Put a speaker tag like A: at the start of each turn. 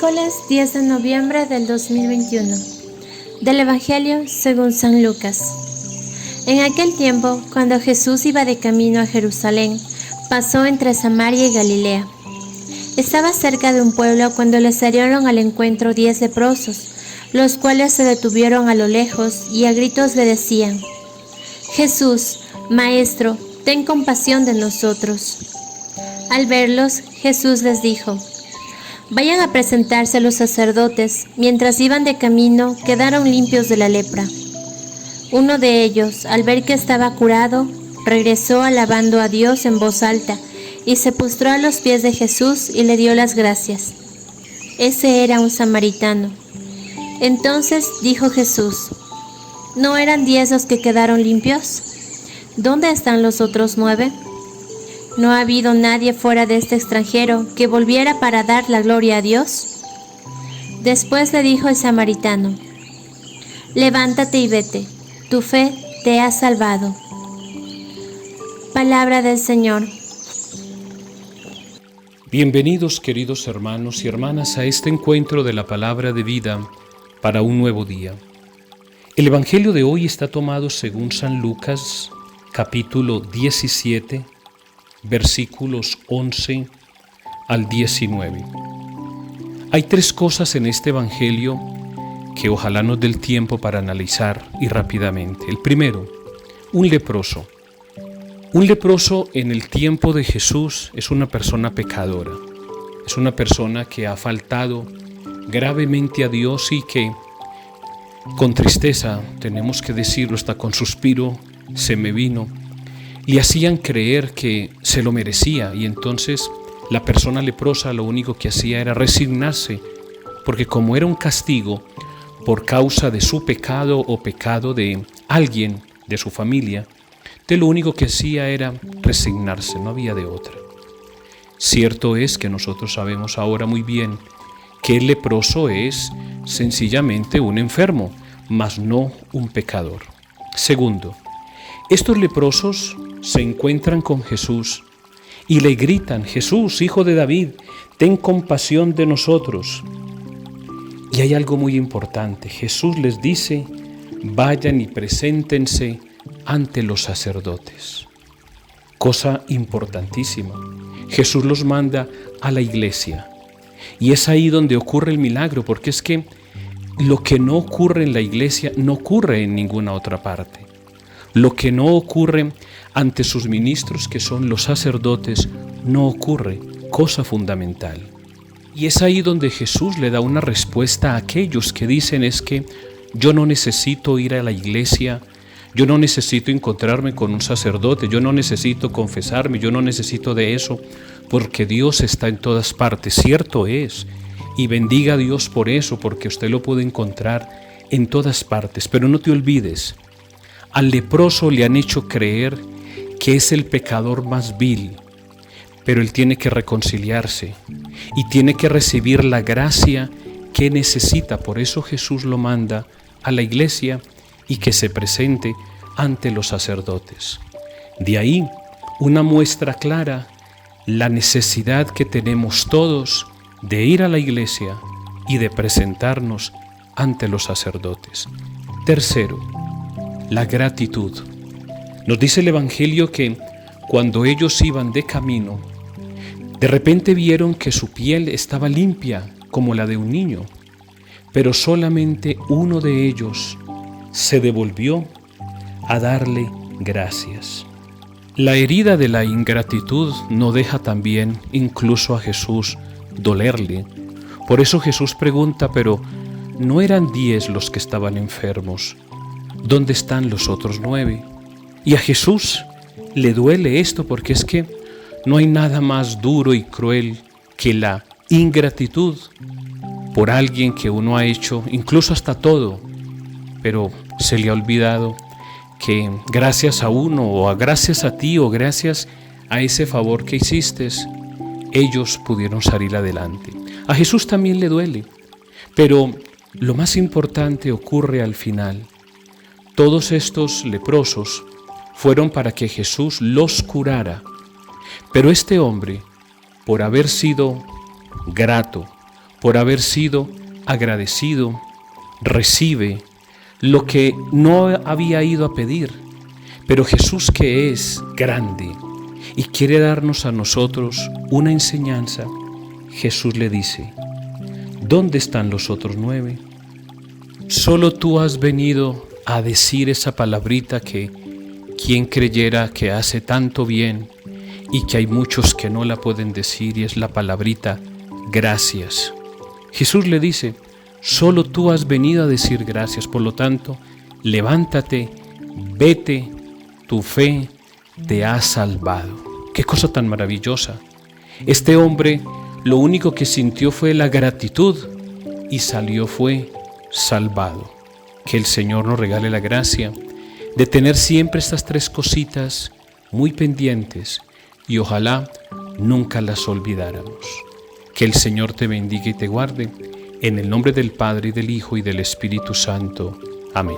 A: Miércoles 10 de noviembre del 2021. Del Evangelio según San Lucas. En aquel tiempo, cuando Jesús iba de camino a Jerusalén, pasó entre Samaria y Galilea. Estaba cerca de un pueblo cuando le salieron al encuentro 10 leprosos, los cuales se detuvieron a lo lejos y a gritos le decían: Jesús, Maestro, ten compasión de nosotros. Al verlos, Jesús les dijo: Vayan a presentarse a los sacerdotes. Mientras iban de camino, quedaron limpios de la lepra. Uno de ellos, al ver que estaba curado, regresó alabando a Dios en voz alta y se postró a los pies de Jesús y le dio las gracias. Ese era un samaritano. Entonces dijo Jesús: ¿No eran 10 los que quedaron limpios? ¿Dónde están los otros 9? ¿No ha habido nadie fuera de este extranjero que volviera para dar la gloria a Dios? Después le dijo el samaritano: Levántate y vete, tu fe te ha salvado. Palabra del Señor.
B: Bienvenidos, queridos hermanos y hermanas, a este encuentro de la palabra de vida para un nuevo día. El Evangelio de hoy está tomado según San Lucas, capítulo 17, versículos 11 al 19. Hay 3 cosas en este Evangelio que ojalá nos dé el tiempo para analizar y rápidamente. El primero, un leproso. Un leproso en el tiempo de Jesús es una persona pecadora, es una persona que ha faltado gravemente a Dios y que con tristeza, tenemos que decirlo, hasta con suspiro, se me vino, le hacían creer que se lo merecía, y entonces la persona leprosa lo único que hacía era resignarse, porque como era un castigo por causa de su pecado o pecado de alguien de su familia, de lo único que hacía era resignarse, no había de otra. Cierto es que nosotros sabemos ahora muy bien que el leproso es sencillamente un enfermo, mas no un pecador. Segundo, estos leprosos se encuentran con Jesús y le gritan: Jesús, Hijo de David, ten compasión de nosotros. Y hay algo muy importante. Jesús les dice: vayan y preséntense ante los sacerdotes. Cosa importantísima. Jesús los manda a la iglesia. Y es ahí donde ocurre el milagro, porque es que lo que no ocurre en la iglesia no ocurre en ninguna otra parte. Lo que no ocurre ante sus ministros, que son los sacerdotes, no ocurre, cosa fundamental. Y es ahí donde Jesús le da una respuesta a aquellos que dicen: es que yo no necesito ir a la iglesia, yo no necesito encontrarme con un sacerdote, yo no necesito confesarme, yo no necesito de eso, porque Dios está en todas partes. Cierto es, y bendiga a Dios por eso, porque usted lo puede encontrar en todas partes. Pero no te olvides, al leproso le han hecho creer que es el pecador más vil, pero él tiene que reconciliarse y tiene que recibir la gracia que necesita. Por eso Jesús lo manda a la iglesia y que se presente ante los sacerdotes. De ahí una muestra clara, la necesidad que tenemos todos de ir a la iglesia y de presentarnos ante los sacerdotes. Tercero, la gratitud. Nos dice el Evangelio que cuando ellos iban de camino, de repente vieron que su piel estaba limpia como la de un niño, pero solamente uno de ellos se devolvió a darle gracias. La herida de la ingratitud no deja también incluso a Jesús dolerle. Por eso Jesús pregunta: pero ¿no eran 10 los que estaban enfermos? ¿Dónde están los otros 9? Y a Jesús le duele esto, porque es que no hay nada más duro y cruel que la ingratitud por alguien que uno ha hecho, incluso hasta todo, pero se le ha olvidado que gracias a uno, o gracias a ti, o gracias a ese favor que hiciste, ellos pudieron salir adelante. A Jesús también le duele, pero lo más importante ocurre al final. Todos estos leprosos fueron para que Jesús los curara, pero este hombre, por haber sido grato, por haber sido agradecido, recibe lo que no había ido a pedir. Pero Jesús, que es grande y quiere darnos a nosotros una enseñanza, Jesús le dice: ¿dónde están los otros 9? Solo tú has venido a decir esa palabrita que quien creyera que hace tanto bien y que hay muchos que no la pueden decir, y es la palabrita gracias. Jesús le dice: solo tú has venido a decir gracias, por lo tanto, levántate, vete, tu fe te ha salvado. ¡Qué cosa tan maravillosa! Este hombre lo único que sintió fue la gratitud y salió fue salvado. Que el Señor nos regale la gracia de tener siempre estas 3 cositas muy pendientes y ojalá nunca las olvidáramos. Que el Señor te bendiga y te guarde, en el nombre del Padre, y del Hijo, y del Espíritu Santo. Amén.